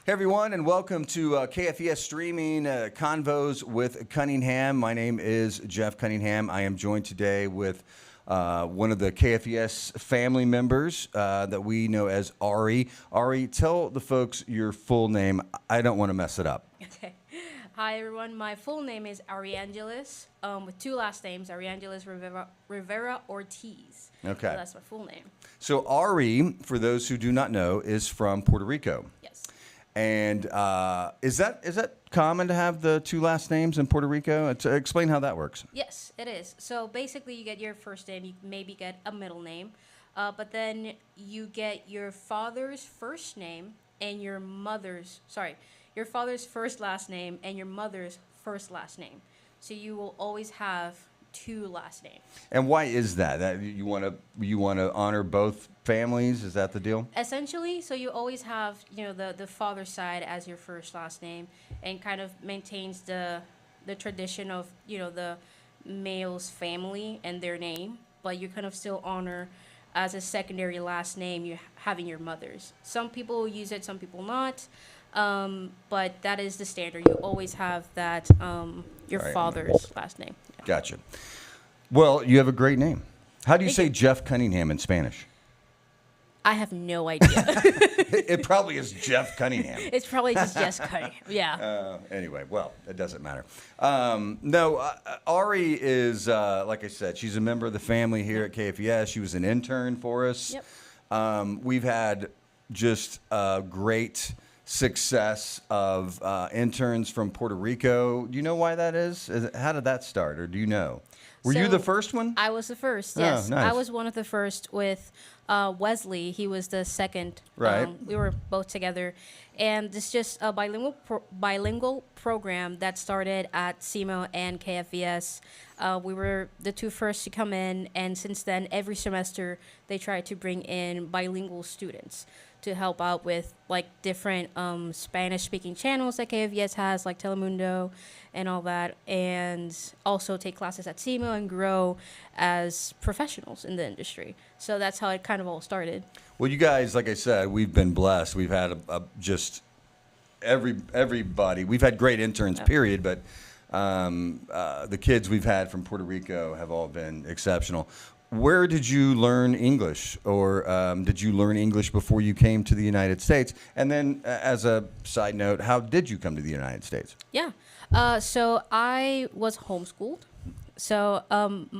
Hey everyone, and welcome to KFES streaming Convos with Cunningham. My name is Jeff Cunningham. I am joined today with one of the KFES family members that we know as Ari. Ari, tell the folks your full name. I don't want to mess it up. Okay. Hi, everyone. My full name is Ari Angeles, with two last names, Ari Angeles Rivera Ortiz. Okay. So that's my full name. So Ari, for those who do not know, is from Puerto Rico. Yes. And is that common to have the two last names in Puerto Rico? Explain how that works. Yes, it is. So basically, you get your first name, you maybe get a middle name, but then you get your father's first name and your father's first last name and your mother's first last name. So you will always have two last names. And why is that? That you want to honor both families? Is that the deal? Essentially, so you always have, the father's side as your first last name, and kind of maintains the tradition of, the male's family and their name, but you kind of still honor as a secondary last name you having your mother's. Some people use it, some people not, but that is the standard. You always have that your Right. father's last name. Yeah. Gotcha. Well, you have a great name. How do you Thank say you. Jeff Cunningham in Spanish? I have no idea. It probably is Jeff Cunningham. It's probably just Jess Cunningham. Yeah. Anyway, well, it doesn't matter. Ari is, like I said, she's a member of the family here at KFES. She was an intern for us. Yep. We've had just great success of interns from Puerto Rico. Do you know why that is? How did that start, or do you know? Were you So, the first one? I was the first, Oh, yes. nice. I was one of the first with Wesley. He was the second. Right. We were both together. And this is just a bilingual program that started at CMO and KFVS. We were the two first to come in, and since then, every semester, they try to bring in bilingual students to help out with like different Spanish-speaking channels that KFVS has, like Telemundo and all that, and also take classes at SEMO and grow as professionals in the industry. So that's how it kind of all started. Well, you guys, like I said, we've been blessed. We've had just everybody. We've had great interns, period, but the kids we've had from Puerto Rico have all been exceptional. Where did you learn English, or did you learn English before you came to the United States? And then, as a side note, how did you come to the United States? Yeah. So I was homeschooled. So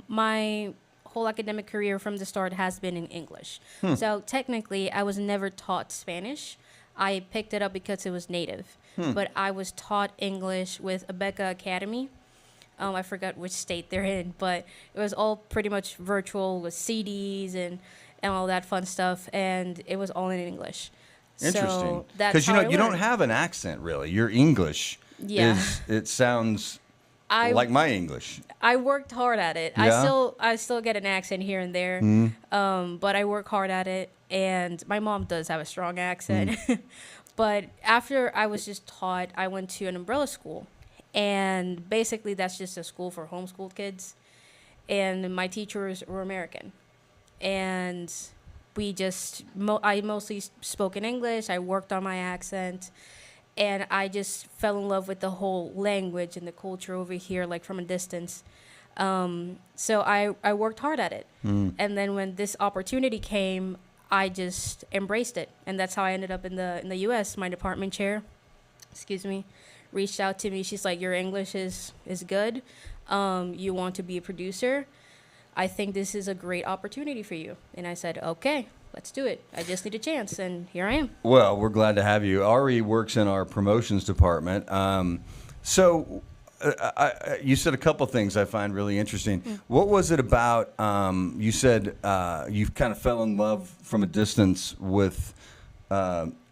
my whole academic career from the start has been in English. So technically, I was never taught Spanish. I picked it up because it was native. But I was taught English with Abeka Academy. I forgot which state they're in, but it was all pretty much virtual with CDs and all that fun stuff, and it was all in English. Interesting. So that's Because how I you don't learned. have an accent really. Your English Yeah. it sounds like my English. I worked hard at it. Yeah? I still get an accent here and there, but I work hard at it. And my mom does have a strong accent. But after I was just taught, I went to an umbrella school, and basically that's just a school for homeschooled kids. And my teachers were American, and I mostly spoke in English. I worked on my accent. And I just fell in love with the whole language and the culture over here, like from a distance. So I worked hard at it. And then when this opportunity came, I just embraced it. And that's how I ended up in the U.S. My department chair, reached out to me. She's like, your English is good. You want to be a producer. I think this is a great opportunity for you. And I said, okay. Let's do it. I just need a chance, and here I am. Well, we're glad to have you. Ari works in our promotions department. You said a couple things I find really interesting. What was it about? You said you kind of fell in love from a distance with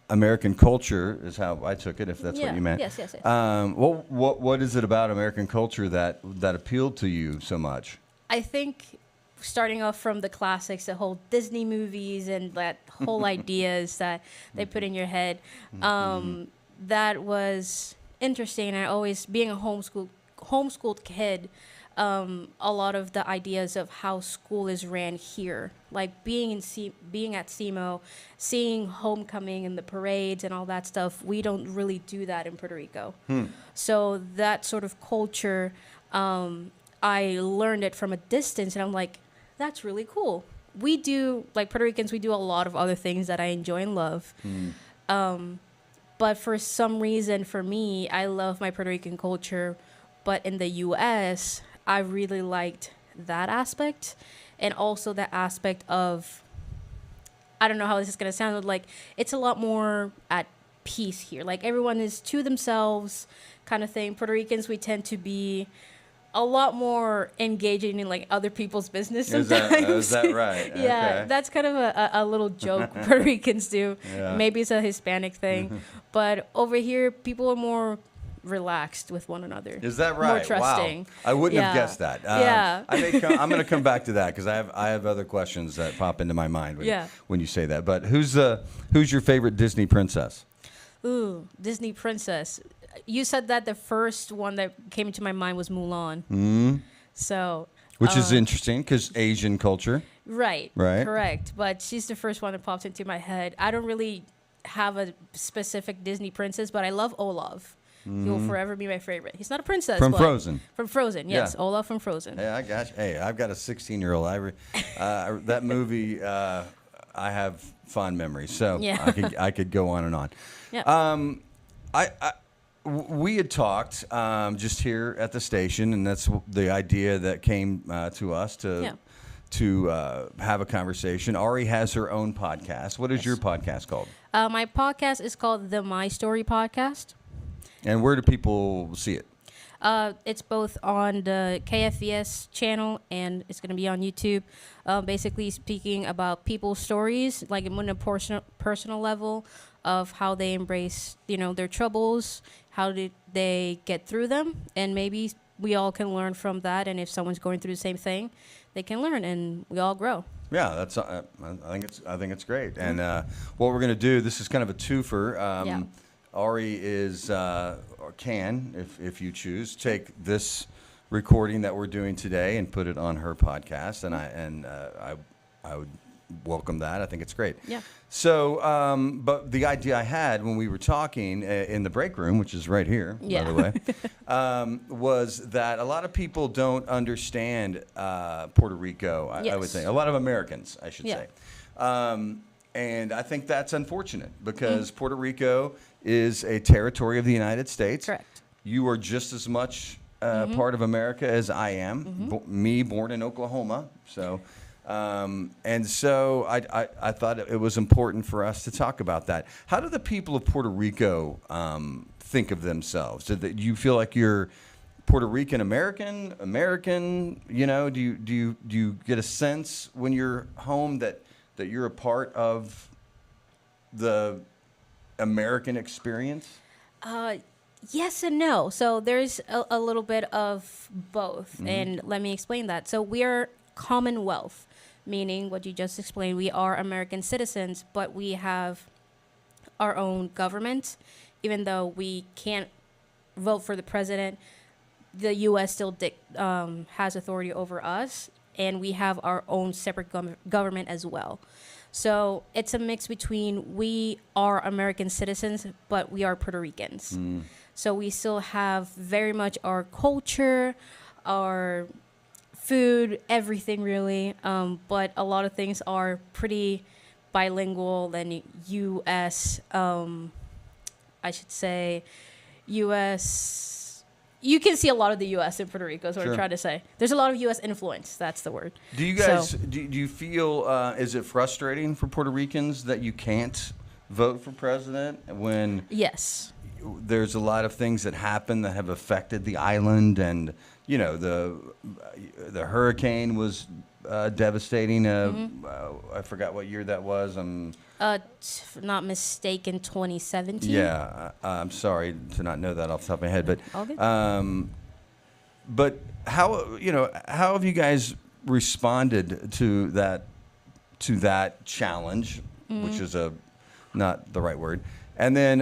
American culture, is how I took it, if that's what you meant. Yes. What is it about American culture that appealed to you so much? I think starting off from the classics, the whole Disney movies and that whole ideas that they put in your head, that was interesting. I always, being a homeschooled kid, a lot of the ideas of how school is ran here, like being being at SEMO, seeing homecoming and the parades and all that stuff. We don't really do that in Puerto Rico. So that sort of culture, I learned it from a distance, and I'm like, that's really cool. We do, like Puerto Ricans, we do a lot of other things that I enjoy and love. But for some reason, for me, I love my Puerto Rican culture. But in the U.S., I really liked that aspect. And also the aspect of, I don't know how this is going to sound, like it's a lot more at peace here. Like everyone is to themselves kind of thing. Puerto Ricans, we tend to be a lot more engaging in like other people's business sometimes. Is that right? Yeah, Okay. that's kind of a little joke Puerto Ricans do. Yeah. Maybe it's a Hispanic thing. But over here, people are more relaxed with one another. Is that right? More trusting. Wow. I wouldn't have Yeah. guessed that. Yeah. I'm going to come back to that because I have other questions that pop into my mind when you say that. But who's your favorite Disney princess? Ooh, Disney princess. You said that the first one that came into my mind was Mulan. So, Which is interesting because Asian culture. right, Right. correct. But she's the first one that popped into my head. I don't really have a specific Disney princess, but I love Olaf. He will forever be my favorite. He's not a princess. From but Frozen. From Frozen, yes. Yeah. Olaf from Frozen. Hey, I got you. Hey, I've got a 16-year-old. That movie, I have fond memories. So Yeah. I could go on and on. Yeah. We had talked just here at the station, and that's the idea that came to us to have a conversation. Ari has her own podcast. What is your podcast called? My podcast is called the My Story Podcast. And where do people see it? It's both on the KFVS channel and it's going to be on YouTube. Basically speaking about people's stories, like on a personal level of how they embrace, their troubles, how did they get through them, and maybe we all can learn from that. And if someone's going through the same thing, they can learn, and we all grow. Yeah, that's. I think it's great. And what we're going to do, this is kind of a twofer. Yeah. Ari is or can, if you choose, take this recording that we're doing today and put it on her podcast, and I would welcome that. I think it's great. Yeah. So, but the idea I had when we were talking in the break room, which is right here, by the way, was that a lot of people don't understand Puerto Rico. I would think a lot of Americans, I should say. And I think that's unfortunate because Puerto Rico is a territory of the United States. Correct. You are just as much part of America as I am. Me, born in Oklahoma. So, and so I thought it was important for us to talk about that. How do the people of Puerto Rico think of themselves? Do you feel like you're Puerto Rican American? Do you get a sense when you're home that you're a part of the American experience? Yes and no. So there's a little bit of both, and let me explain that. So we are Commonwealth, meaning what you just explained. We are American citizens, but we have our own government. Even though we can't vote for the president, the U.S. still has authority over us, and we have our own separate government as well. So it's a mix between we are American citizens, but we are Puerto Ricans. So we still have very much our culture, our food, everything really. But a lot of things are pretty bilingual and U.S., I should say, U.S., you can see a lot of the U.S. in Puerto Rico is what I'm trying to say. There's a lot of U.S. influence. That's the word. Do you guys, do you feel, is it frustrating for Puerto Ricans that you can't vote for president when Yes. there's a lot of things that happen that have affected the island, and, the hurricane was devastating. I forgot what year that was. If not mistaken, 2017. Yeah, I'm sorry to not know that off the top of my head, but All good. but how have you guys responded to that challenge, which is not the right word, and then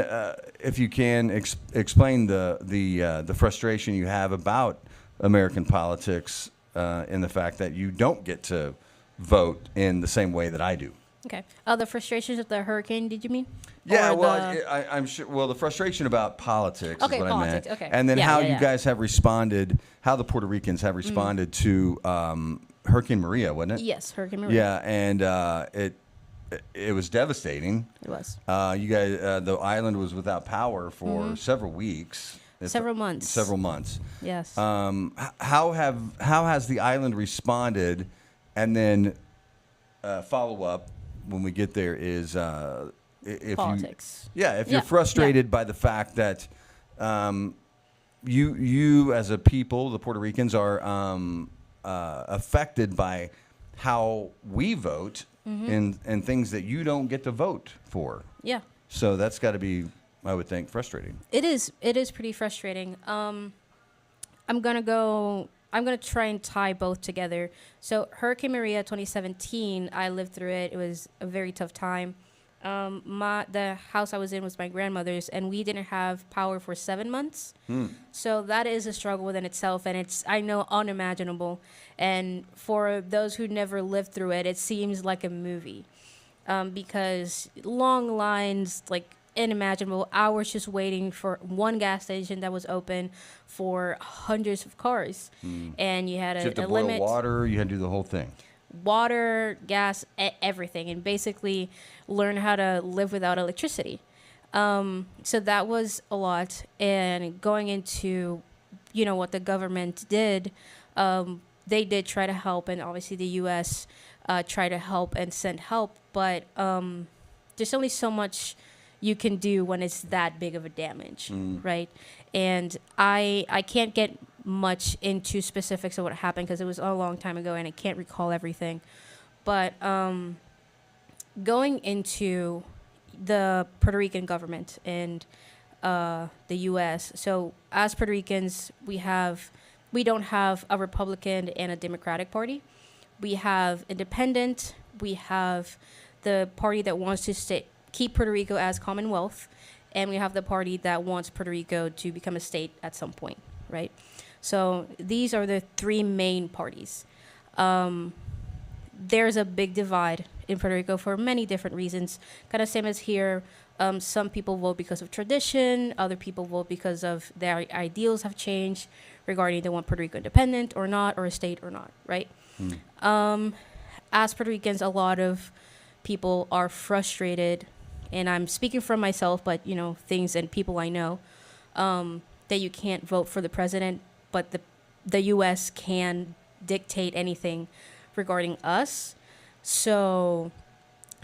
if you can explain the frustration you have about American politics in the fact that you don't get to vote in the same way that I do. Okay. The frustrations of the hurricane, did you mean? Yeah, Or well, the- I'm sure. Well, the frustration about politics Okay, is what politics, I meant, okay. and then Yeah, how yeah, you yeah. guys have responded, how the Puerto Ricans have responded to Hurricane Maria, wasn't it? Yes, Hurricane Maria. Yeah, and it was devastating. It was. You guys, the island was without power for several weeks. Several months. Several months. Yes. How has the island responded? And then follow up when we get there is if Politics. if Yeah, you're frustrated by the fact that you as a people, the Puerto Ricans, are affected by how we vote and things that you don't get to vote for. Yeah. So that's got to be, I would think, frustrating. It is pretty frustrating. I'm gonna try and tie both together. So Hurricane Maria 2017, I lived through it. It was a very tough time. The house I was in was my grandmother's, and we didn't have power for 7 months. So that is a struggle within itself, and it's, I know, unimaginable. And for those who never lived through it, it seems like a movie, because long lines, like unimaginable hours just waiting for one gas station that was open for hundreds of cars, and you had You have to a boil limit. water. You had to do the whole thing. Water, gas, everything, and basically learn how to live without electricity. So that was a lot. And going into, what the government did, they did try to help, and obviously the U.S. Tried to help and send help, but there's only so much you can do when it's that big of a damage, right? And I can't get much into specifics of what happened because it was a long time ago and I can't recall everything. But going into the Puerto Rican government and the U.S., so as Puerto Ricans, we don't have a Republican and a Democratic Party. We have independent. We have the party that wants to keep Puerto Rico as Commonwealth, and we have the party that wants Puerto Rico to become a state at some point, right? So these are the three main parties. There's a big divide in Puerto Rico for many different reasons. Kind of same as here. Some people vote because of tradition. Other people vote because of their ideals have changed regarding they want Puerto Rico independent or not, or a state or not, right? As Puerto Ricans, a lot of people are frustrated, and I'm speaking for myself, but things and people I know, that you can't vote for the president, but the U.S. can dictate anything regarding us. So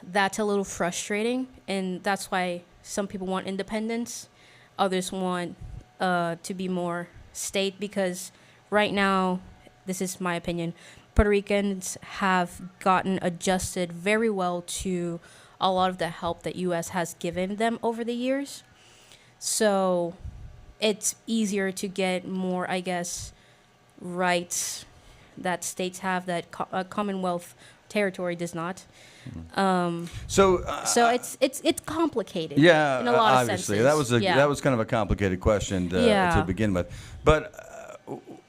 that's a little frustrating, and that's why some people want independence. Others want to be more state, because right now, this is my opinion, Puerto Ricans have gotten adjusted very well to a lot of the help that U.S. has given them over the years. So it's easier to get more, I guess, rights that states have that Commonwealth territory does not. So it's complicated. Yeah, in a lot obviously of senses. that was kind of a complicated question to begin with. But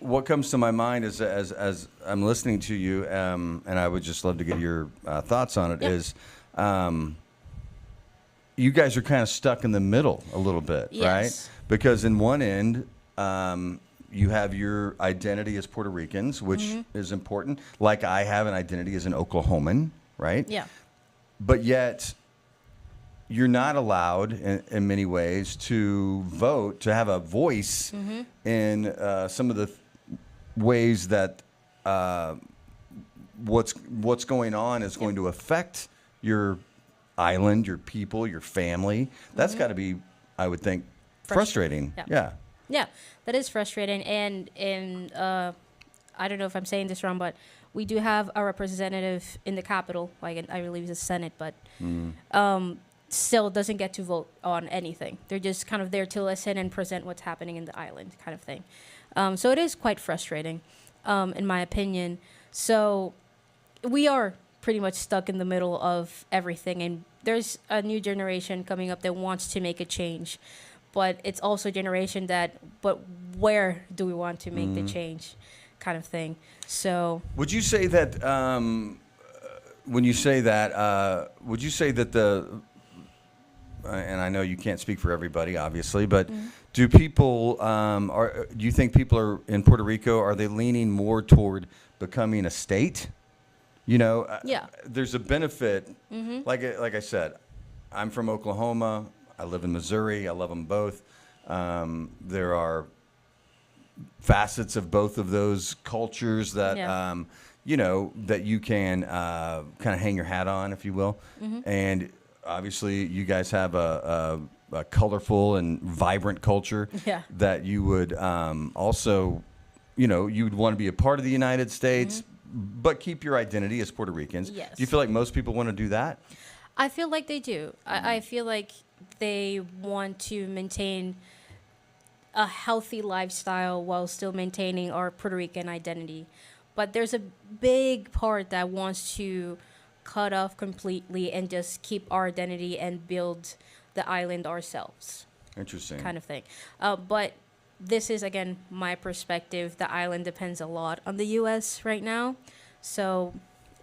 what comes to my mind is as I'm listening to you, and I would just love to get your thoughts on it. Yep. Is you guys are kind of stuck in the middle a little bit, Yes. right? Because in one end, you have your identity as Puerto Ricans, which is important. Like I have an identity as an Oklahoman, right? Yeah. But yet, you're not allowed in many ways to vote, to have a voice in some of the ways that what's going on is going to affect your island, your people, your family. That's got to be, I would think, frustrating. Yeah. Yeah, that is frustrating. And I don't know if I'm saying this wrong, but we do have a representative in the Capitol, like I believe it's the Senate, but still doesn't get to vote on anything. They're just kind of there to listen and present what's happening in the island, kind of thing. So it is quite frustrating, in my opinion. So we are pretty much stuck in the middle of everything, and there's a new generation coming up that wants to make a change. but it's also a generation that, but where do we want to make the change, kind of thing. So Would you say that when you say that, would you say that and I know you can't speak for everybody, obviously, but do people do you think people are in Puerto Rico, are they leaning more toward becoming a state? You know, Yeah. there's a benefit. Like I said, I'm from Oklahoma. I live in Missouri. I love them both. There are facets of both of those cultures that you know, that you can kind of hang your hat on, if you will. And obviously, you guys have a colorful and vibrant culture that you would also, you know, you would want to be a part of the United States, but keep your identity as Puerto Ricans. Yes. Do you feel like most people want to do that? I feel like they do. I feel like they want to maintain a healthy lifestyle while still maintaining our Puerto Rican identity. But there's a big part that wants to cut off completely and just keep our identity and build the island ourselves, Interesting. kind of thing. But this is, again, my perspective. The island depends a lot on the U.S. right now. So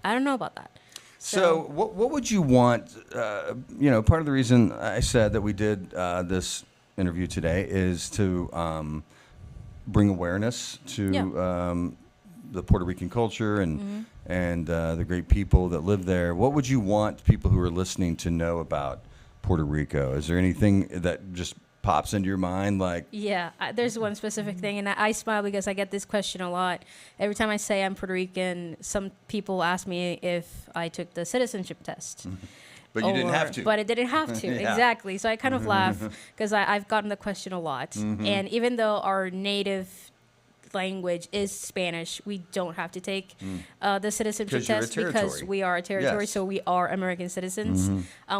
I don't know about that. So what would you want, you know, part of the reason I said that we did this interview today is to bring awareness to the Puerto Rican culture and the great people that live there. What would you want people who are listening to know about Puerto Rico? Is there anything that just pops into your mind? Like, yeah, there's one specific thing, and I smile because I get this question a lot. Every time I say I'm Puerto Rican, some people ask me if I took the citizenship test. but you didn't have to. But I didn't have to, Yeah. exactly. So I kind of laugh because I've gotten the question a lot. And even though our native language is Spanish, we don't have to take the citizenship you're a test because territory. we are a territory, Yes. so we are American citizens.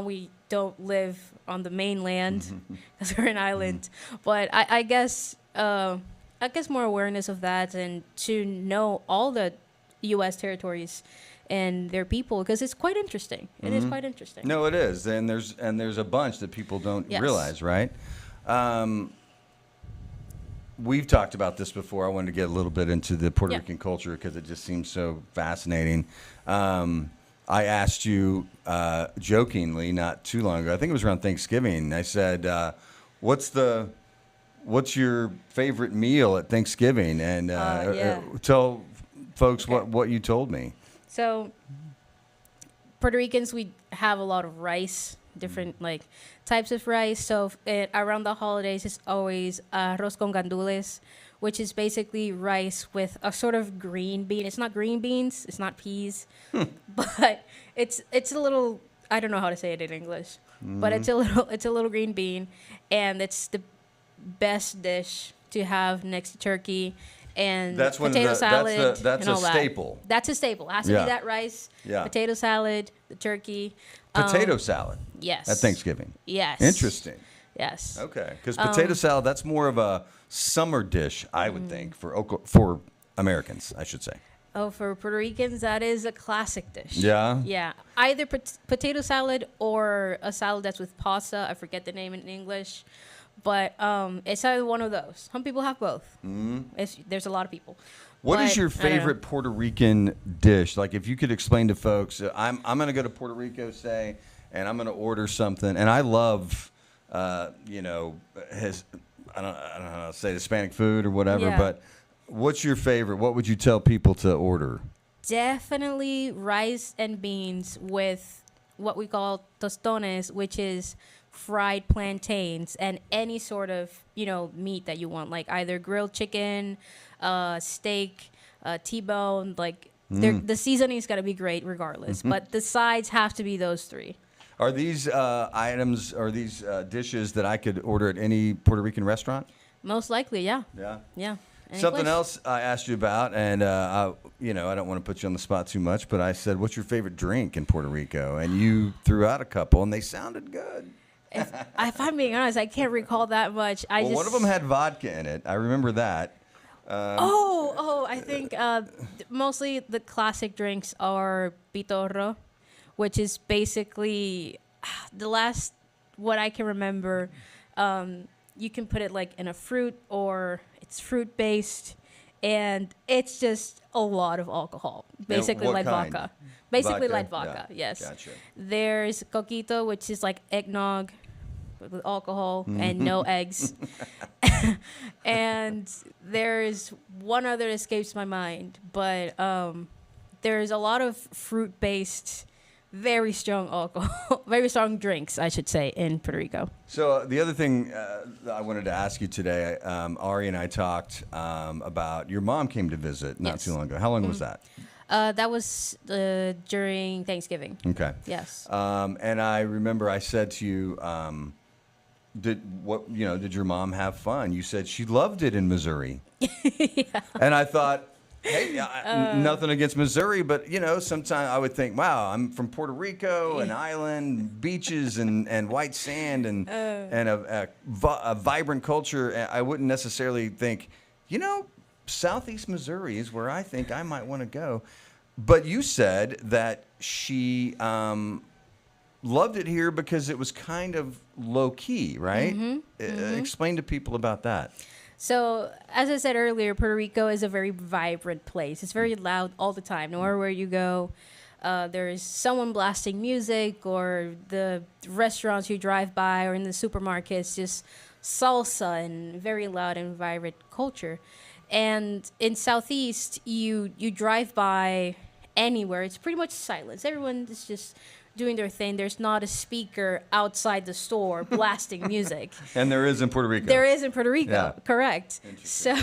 We don't live on the mainland because we're an island. But I guess more awareness of that and to know all the U.S. territories and their people, because it's quite interesting. It is quite interesting. No, it is, and there's a bunch that people don't Yes. realize, right? We've talked about this before. I wanted to get a little bit into the Puerto Rican culture because it just seems so fascinating. I asked you jokingly not too long ago. I think it was around Thanksgiving. I said, "What's your favorite meal at Thanksgiving?" And tell folks what you told me. So, Puerto Ricans, we have a lot of rice, different like types of rice. So around the holidays, it's always arroz con gandules, which is basically rice with a sort of green bean. It's not green beans, it's not peas, but it's a little. I don't know how to say it in English, but it's a little green bean, and it's the best dish to have next to turkey. And That's potato salad. That's and all a that. staple. That's a staple. It has to be that rice, potato salad, the turkey. Potato salad. Yes. At Thanksgiving. Yes. Interesting. Yes. Okay, because potato salad, that's more of a summer dish, I would think, for Americans, I should say. Oh, for Puerto Ricans, that is a classic dish. Yeah? Yeah. Either potato salad or a salad that's with pasta. I forget the name in English. But it's either one of those. Some people have both. There's a lot of people. What is your favorite Puerto Rican dish? Like, if you could explain to folks, I'm going to go to Puerto Rico, say, and I'm going to order something. And I love, you know, I don't know how to say Hispanic food or whatever. Yeah. But what's your favorite? What would you tell people to order? Definitely rice and beans with what we call tostones, which is fried plantains, and any sort of, you know, meat that you want, like either grilled chicken, steak, T-bone, like the seasoning's got to be great regardless, but the sides have to be those three. Are these items, or these dishes that I could order at any Puerto Rican restaurant? Most likely, yeah. Yeah. Yeah. Any Something place. else I asked you about, and I don't want to put you on the spot too much, but I said, "What's your favorite drink in Puerto Rico?" And you threw out a couple, and they sounded good. If I'm being honest, I can't recall that much. One of them had vodka in it. I remember that. I think mostly the classic drinks are pitorro, which is basically the last what I can remember. you can put it like in a fruit or it's fruit based, and it's just a lot of alcohol. Basically what light kind? vodka. Basically Vodka? light vodka. Yeah, Yes. gotcha. There's coquito, which is like eggnog with alcohol and no eggs. And there's one other that escapes my mind, but there's a lot of fruit based, very strong alcohol, very strong drinks, I should say, in Puerto Rico. So the other thing I wanted to ask you today, Ari and I talked about your mom came to visit not Yes. too long ago. How long was that? That was during Thanksgiving. Okay. Yes. And I remember I said to you, did your mom have fun? You said she loved it in Missouri. Yeah. And I thought, hey, nothing against Missouri, but sometimes I would think, wow, I'm from Puerto Rico, an island, beaches and white sand and a vibrant culture. I wouldn't necessarily think, Southeast Missouri is where I think I might want to go. But you said that she loved it here because it was kind of low key, right? Explain to people about that. So, as I said earlier, Puerto Rico is a very vibrant place. It's very loud all the time. No matter where you go, there is someone blasting music, or the restaurants you drive by, or in the supermarkets, just salsa and very loud and vibrant culture. And in Southeast, you drive by anywhere, it's pretty much silence. Everyone is just doing their thing. There's not a speaker outside the store blasting music. And there is in Puerto Rico. There is in Puerto Rico, Yeah. correct. So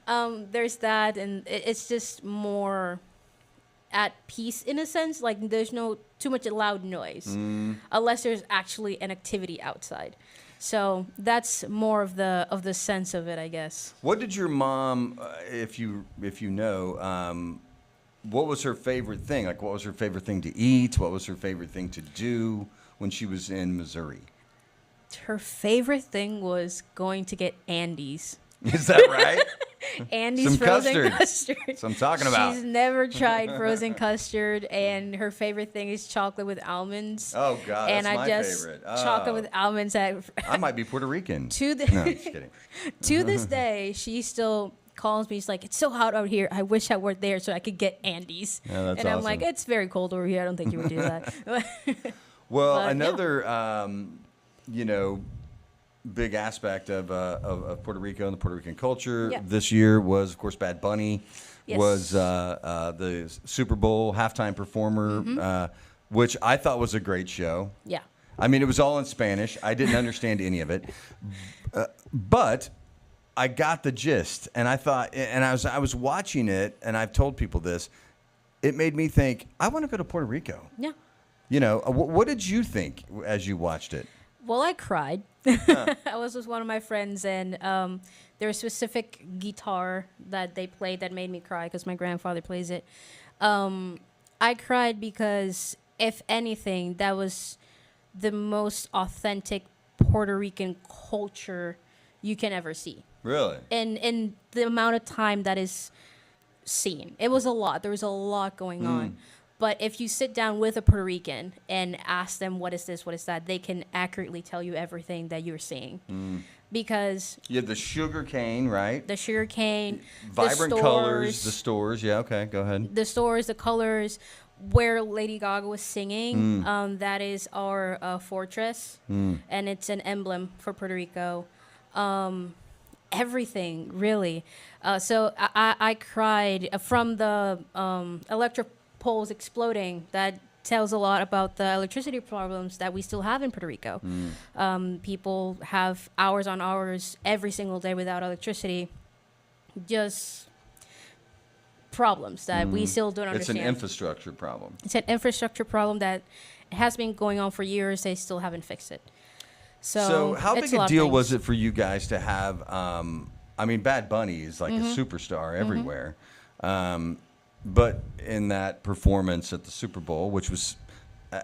there's that, and it's just more at peace in a sense. Like there's no too much loud noise, unless there's actually an activity outside. So that's more of the sense of it, I guess. What did your mom, if you know, what was her favorite thing? Like, what was her favorite thing to eat? What was her favorite thing to do when she was in Missouri? Her favorite thing was going to get Andes. Is that right? Andes Some frozen custard. That's what I'm talking about. She's never tried frozen custard, and her favorite thing is chocolate with almonds. Oh, God, and that's I my just favorite. chocolate with almonds. I might be Puerto Rican. No, just kidding. to this day, she still calls me. She's like, "It's so hot out here. I wish I were there so I could get Andes." Yeah, that's and I'm awesome. like, "It's very cold over here. I don't think you would do that." Well, But, another, big aspect of Puerto Rico and the Puerto Rican culture Yeah. this year was, of course, Bad Bunny Yes. was the Super Bowl halftime performer, which I thought was a great show. Yeah. I mean, it was all in Spanish. I didn't understand any of it, but I got the gist, and I thought, and I was watching it, and I've told people this. It made me think, I want to go to Puerto Rico. Yeah. What did you think as you watched it? Well, I cried. I was with one of my friends, and there was a specific guitar that they played that made me cry because my grandfather plays it. I cried because, if anything, that was the most authentic Puerto Rican culture you can ever see. Really? In the amount of time that is seen. It was a lot. There was a lot going on. But if you sit down with a Puerto Rican and ask them, what is this, what is that, they can accurately tell you everything that you're seeing. Because You had the sugar cane, right? the sugar cane, Vibrant the colors, stores, the stores. Yeah, okay, go ahead. the stores, the colors, where Lady Gaga was singing, that is our fortress, and it's an emblem for Puerto Rico. Everything, really. So I cried from the electric poles exploding. That tells a lot about the electricity problems that we still have in Puerto Rico. People have hours on hours every single day without electricity. Just problems that we still don't It's understand. an infrastructure problem. It's an infrastructure problem that has been going on for years. They still haven't fixed it. So how it's big lot a of deal things. was it for you guys to have? I mean, Bad Bunny is like a superstar everywhere. But in that performance at the Super Bowl, which was,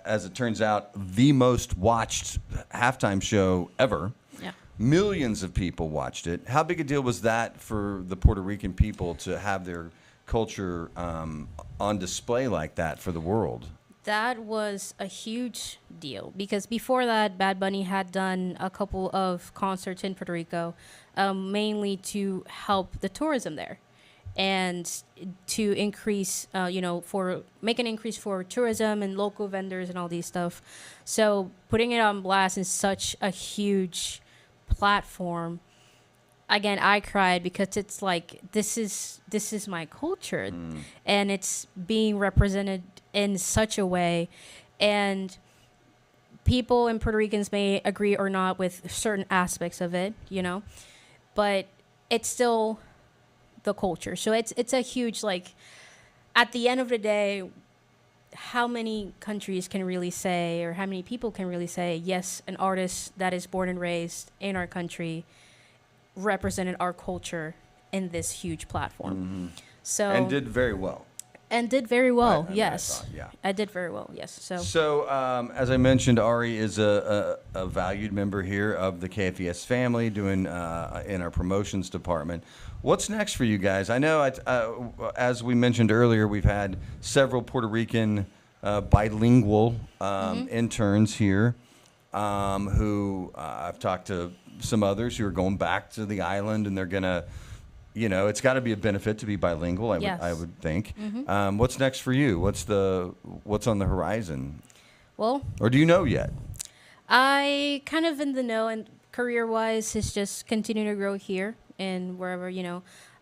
as it turns out, the most watched halftime show ever. Yeah. Millions of people watched it. How big a deal was that for the Puerto Rican people to have their culture on display like that for the world? That was a huge deal because before that, Bad Bunny had done a couple of concerts in Puerto Rico, mainly to help the tourism there and to increase, for make an increase for tourism and local vendors and all these stuff. So putting it on blast in such a huge platform, again, I cried because it's like this is my culture, and it's being represented in such a way, and people and Puerto Ricans may agree or not with certain aspects of it, but it's still the culture. So it's a huge, like, at the end of the day, how many countries can really say, or how many people can really say, yes, an artist that is born and raised in our country represented our culture in this huge platform. So And did very well. Yes. Yeah. I did very well, yes. So, as I mentioned, Ari is a valued member here of the KFES family, doing in our promotions department. What's next for you guys? I know, as we mentioned earlier, we've had several Puerto Rican bilingual interns here, who I've talked to some others who are going back to the island, and they're gonna. It's got to be a benefit to be bilingual. I would think. What's next for you? What's on the horizon? Well, or do you know yet? I kind of in the know, and career-wise, is just continue to grow here and wherever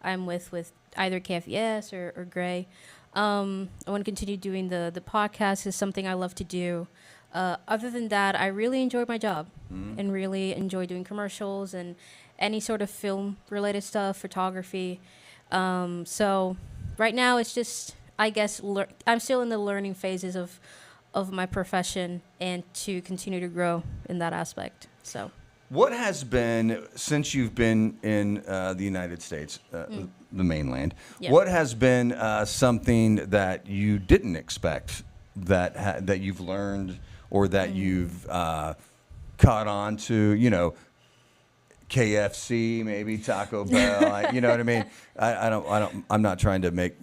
I'm with either KFES or Gray. I want to continue doing the podcast. Is something I love to do. Other than that, I really enjoy my job and really enjoy doing commercials and any sort of film-related stuff, photography. So right now, it's just, I guess, I'm still in the learning phases of my profession and to continue to grow in that aspect. So, what has been, since you've been in the United States, the mainland, what has been something that you didn't expect that you've learned or that you've caught on to, KFC, maybe Taco Bell, you know what I mean? I'm not trying to make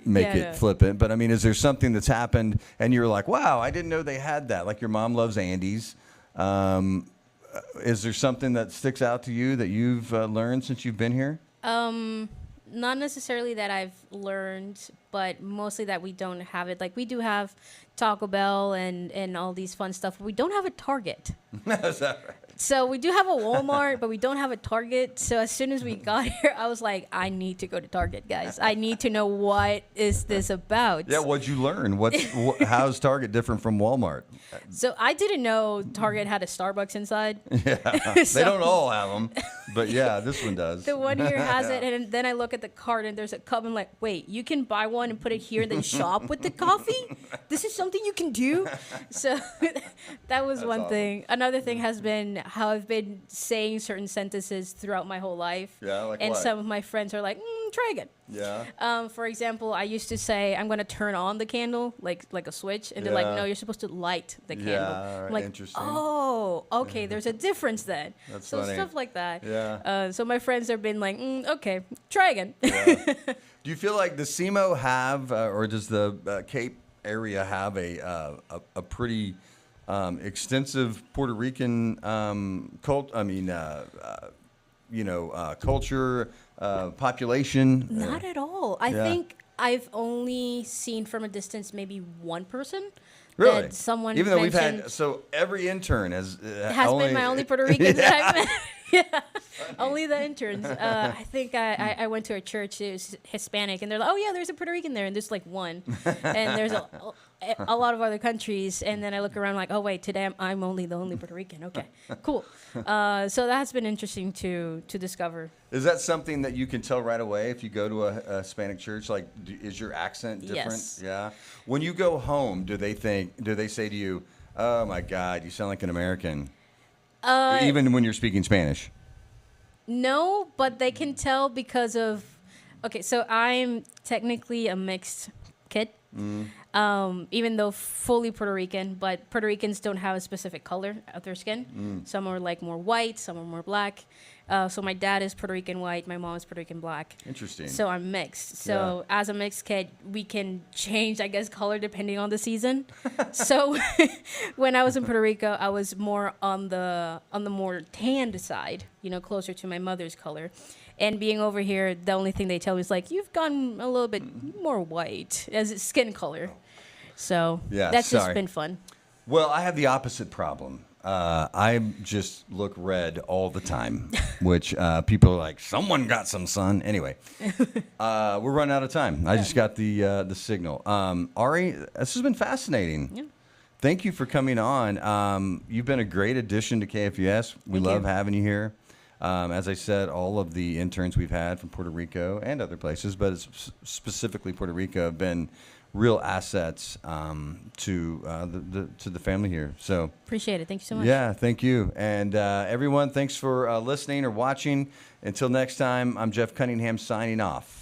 it flippant, but I mean, is there something that's happened and you're like, wow, I didn't know they had that? Like your mom loves Andy's. Is there something that sticks out to you that you've learned since you've been here? Not necessarily that I've learned, but mostly that we don't have it. Like, we do have Taco Bell and all these fun stuff. But we don't have a Target. Is that right? So we do have a Walmart, but we don't have a Target. So as soon as we got here, I was like, I need to go to Target, guys. I need to know what is this about. Yeah, what'd you learn? How's Target different from Walmart? So I didn't know Target had a Starbucks inside. Yeah, they don't all have them, but yeah, this one does. The one here has it, and then I look at the cart and there's a cup. I'm like, wait, you can buy one and put it here and then shop with the coffee? This is something you can do? So that was one thing. Another thing has been how I've been saying certain sentences throughout my whole life. Yeah, like and what? some of my friends are like, try again. Yeah. For example, I used to say, I'm going to turn on the candle, like a switch. And they're like, no, you're supposed to light the candle. Yeah, I'm like, interesting. Oh, okay, there's a difference then. That's so funny. stuff like that. Yeah. So my friends have been like, okay, try again. Yeah. Do you feel like the SEMO have, or does the Cape area have a pretty extensive Puerto Rican culture, population? Not at all. I think I've only seen from a distance maybe one person. Really? That someone even though we've mentioned had, so every intern has been my only Puerto Ricans that I've met. Yeah, only the interns. I think I went to a church. It was Hispanic, and they're like, "Oh yeah, there's a Puerto Rican there," and there's like one, and there's a lot of other countries. And then I look around like, "Oh wait, today I'm only the only Puerto Rican." Okay, cool. So that's been interesting to discover. Is that something that you can tell right away if you go to a Hispanic church? Like, is your accent different? Yes. Yeah. When you go home, do they say to you, "Oh my God, you sound like an American"? Even when you're speaking Spanish? No, but they can tell because of... Okay, so I'm technically a mixed kid. Even though fully Puerto Rican, but Puerto Ricans don't have a specific color of their skin. Some are like more white, some are more black. So my dad is Puerto Rican white, my mom is Puerto Rican black. Interesting. So I'm mixed. So as a mixed kid, we can change, I guess, color depending on the season. So when I was in Puerto Rico, I was more on the more tanned side, closer to my mother's color. And being over here, the only thing they tell me is like, you've gone a little bit more white as skin color. So that's just been fun. Well, I have the opposite problem. I just look red all the time, which people are like, someone got some sun. Anyway, we're running out of time. I just got the signal. Ari, this has been fascinating. Yeah. Thank you for coming on. You've been a great addition to KFUS. We love having you here. As I said, all of the interns we've had from Puerto Rico and other places, but specifically Puerto Rico, have been real assets to the family here. So appreciate it. Thank you so much. Yeah, thank you. And everyone, thanks for listening or watching. Until next time, I'm Jeff Cunningham signing off.